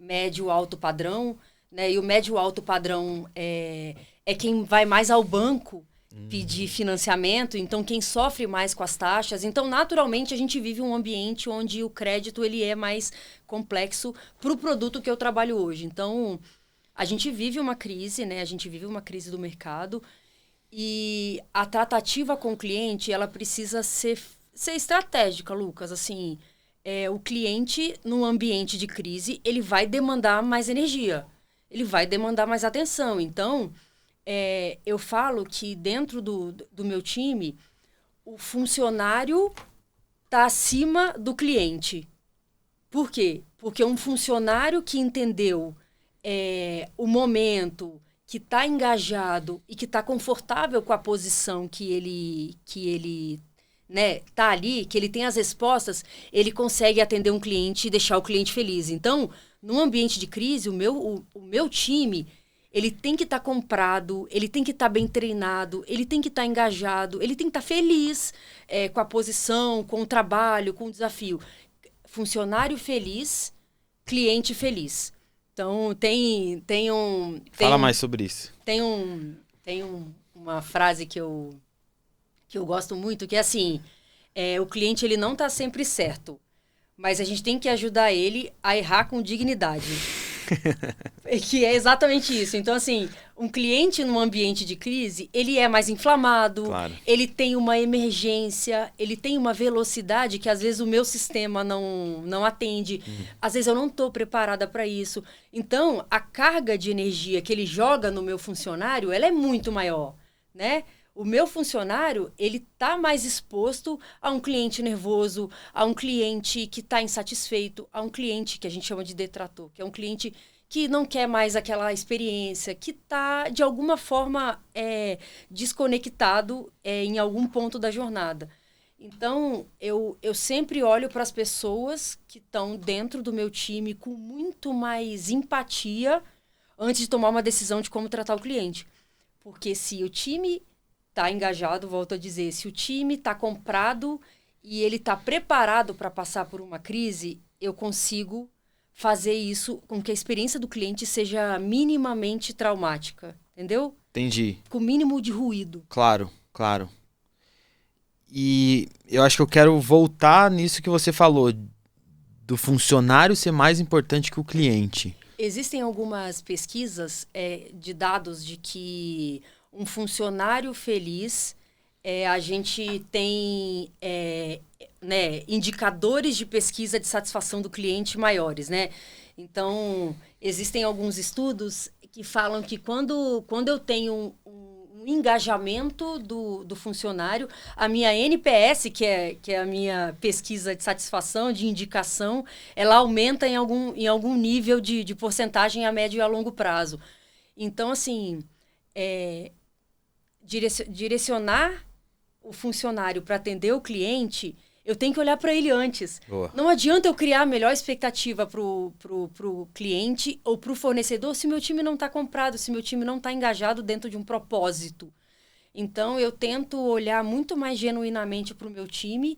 médio alto padrão, né? E o médio alto padrão é quem vai mais ao banco pedir financiamento, então quem sofre mais com as taxas. Então, naturalmente, a gente vive um ambiente onde o crédito ele é mais complexo para o produto que eu trabalho hoje. Então, a gente vive uma crise, né? A gente vive uma crise do mercado e a tratativa com o cliente, ela precisa ser estratégica, Lucas. Assim, o cliente, num ambiente de crise, ele vai demandar mais energia, ele vai demandar mais atenção. Então, eu falo que dentro do meu time, o funcionário está acima do cliente. Por quê? Porque um funcionário que entendeu o momento, que está engajado e que está confortável com a posição que ele né, tá ali, que ele tem as respostas, ele consegue atender um cliente e deixar o cliente feliz. Então, num ambiente de crise, o meu time, ele tem que estar comprado, ele tem que estar bem treinado, ele tem que estar engajado, ele tem que estar feliz com a posição, com o trabalho, com o desafio. Funcionário feliz, cliente feliz. Então, Fala mais sobre isso. Tem uma frase que eu gosto muito, que é assim, o cliente ele não está sempre certo, mas a gente tem que ajudar ele a errar com dignidade. Que é exatamente isso. Então, assim, um cliente num ambiente de crise, ele é mais inflamado, Claro. ele tem uma emergência, ele tem uma velocidade que às vezes o meu sistema não atende. Às vezes eu não estou preparada para isso. Então, a carga de energia que ele joga no meu funcionário, ela é muito maior, né? O meu funcionário, ele está mais exposto a um cliente nervoso, a um cliente que está insatisfeito, a um cliente que a gente chama de detrator, que é um cliente que não quer mais aquela experiência, que está, de alguma forma, desconectado em algum ponto da jornada. Então, eu sempre olho para as pessoas que estão dentro do meu time com muito mais empatia antes de tomar uma decisão de como tratar o cliente. Porque se o time está engajado, volto a dizer, se o time está comprado e ele está preparado para passar por uma crise, eu consigo fazer isso com que a experiência do cliente seja minimamente traumática, entendeu? Entendi. Com o mínimo de ruído. Claro, claro. E eu acho que eu quero voltar nisso que você falou, do funcionário ser mais importante que o cliente. Existem algumas pesquisas de dados de que um funcionário feliz, a gente tem né, indicadores de pesquisa de satisfação do cliente maiores, né? Então, existem alguns estudos que falam que quando eu tenho um engajamento do funcionário, a minha NPS, que é a minha pesquisa de satisfação, de indicação, ela aumenta em algum nível de porcentagem a médio e a longo prazo. Então, assim, direcionar o funcionário para atender o cliente, eu tenho que olhar para ele antes. Boa. Não adianta eu criar a melhor expectativa pro cliente ou pro fornecedor se meu time não está comprado, se meu time não está engajado dentro de um propósito. Então, eu tento olhar muito mais genuinamente para o meu time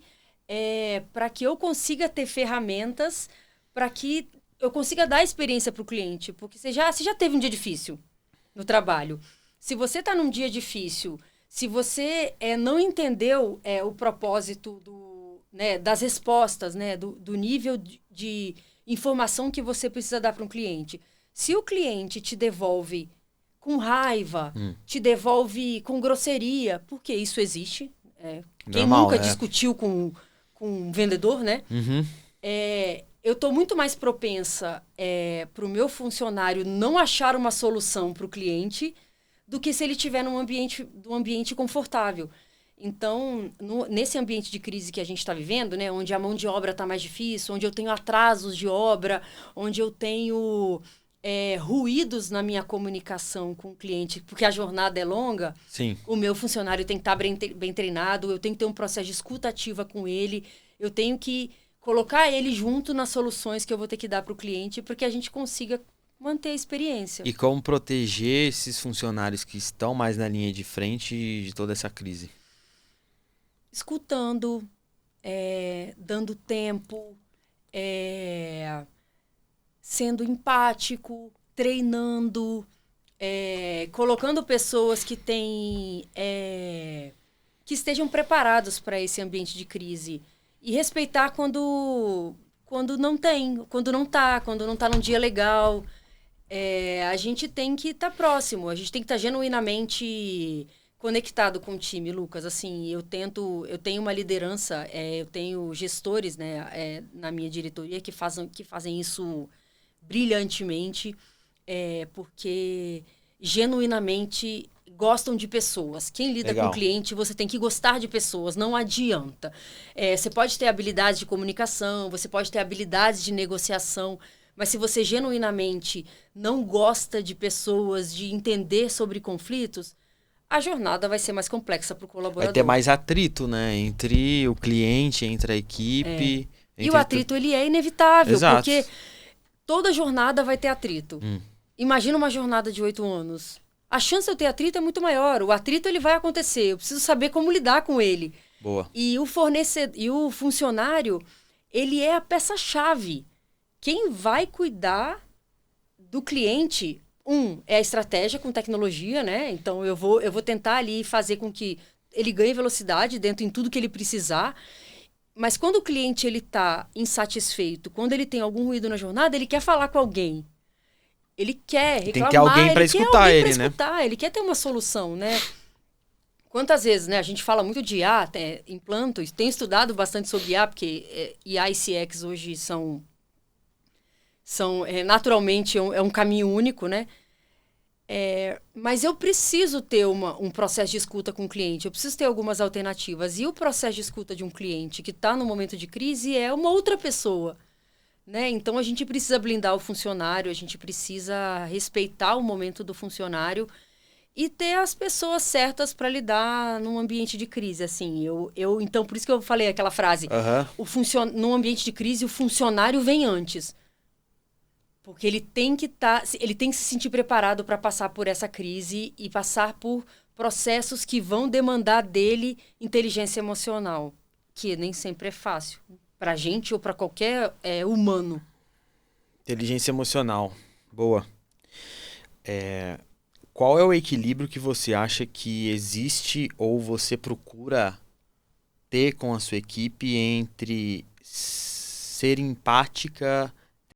para que eu consiga ter ferramentas para que eu consiga dar experiência para o cliente. Porque você já teve um dia difícil no trabalho. Se você está num dia difícil, se você não entendeu o propósito das respostas, né, do nível de informação que você precisa dar para um cliente. Se o cliente te devolve com raiva, te devolve com grosseria, porque isso existe. Quem Normal, nunca discutiu com um vendedor, né? Uhum. Eu estou muito mais propensa para o meu funcionário não achar uma solução para o cliente do que se ele estiver num ambiente confortável. Então, nesse ambiente de crise que a gente está vivendo, né, onde a mão de obra está mais difícil, onde eu tenho atrasos de obra, onde eu tenho ruídos na minha comunicação com o cliente, porque a jornada é longa, Sim. O meu funcionário tem que estar bem treinado, eu tenho que ter um processo de escuta ativa com ele, eu tenho que colocar ele junto nas soluções que eu vou ter que dar para o cliente para que a gente consiga manter a experiência. E como proteger esses funcionários que estão mais na linha de frente de toda essa crise? Escutando, dando tempo, sendo empático, treinando, colocando pessoas que têm, que estejam preparados para esse ambiente de crise. E respeitar quando não tem, quando não tá num dia legal. A gente tem que estar próximo, a gente tem que estar genuinamente conectado com o time, Lucas. Assim, eu tenho uma liderança, eu tenho gestores, né, na minha diretoria que fazem isso brilhantemente, porque genuinamente gostam de pessoas. Quem lida Legal. com cliente, você tem que gostar de pessoas, não adianta. Você pode ter habilidades de comunicação, você pode ter habilidades de negociação, mas se você genuinamente não gosta de pessoas, de entender sobre conflitos, a jornada vai ser mais complexa para o colaborador. Vai ter mais atrito, né? Entre o cliente, entre a equipe. E o atrito, ele é inevitável, Exato. porque toda jornada vai ter atrito. Imagina uma jornada de 8 anos. A chance de eu ter atrito é muito maior. O atrito, ele vai acontecer. Eu preciso saber como lidar com ele. Boa. E o funcionário, ele é a peça-chave. Quem vai cuidar do cliente, é a estratégia com tecnologia, né? Então, eu vou tentar ali fazer com que ele ganhe velocidade dentro em tudo que ele precisar. Mas quando o cliente ele está insatisfeito, quando ele tem algum ruído na jornada, ele quer falar com alguém. Ele quer reclamar. Tem que ter alguém para escutar ele, né? Ele quer ter uma solução, né? Quantas vezes, né? A gente fala muito de IA, implanto, tem estudado bastante sobre IA, porque IA e CX hoje são naturalmente um caminho único, né? Mas eu preciso ter um processo de escuta com o cliente, eu preciso ter algumas alternativas. E o processo de escuta de um cliente que está no momento de crise é uma outra pessoa, né? Então, a gente precisa blindar o funcionário, a gente precisa respeitar o momento do funcionário e ter as pessoas certas para lidar num ambiente de crise. Assim, então, por isso que eu falei aquela frase, num ambiente de crise, o funcionário vem antes. Porque ele tem que se sentir preparado para passar por essa crise e passar por processos que vão demandar dele inteligência emocional, que nem sempre é fácil para a gente ou para qualquer humano. Inteligência emocional. Boa. Qual é o equilíbrio que você acha que existe ou você procura ter com a sua equipe entre ser empática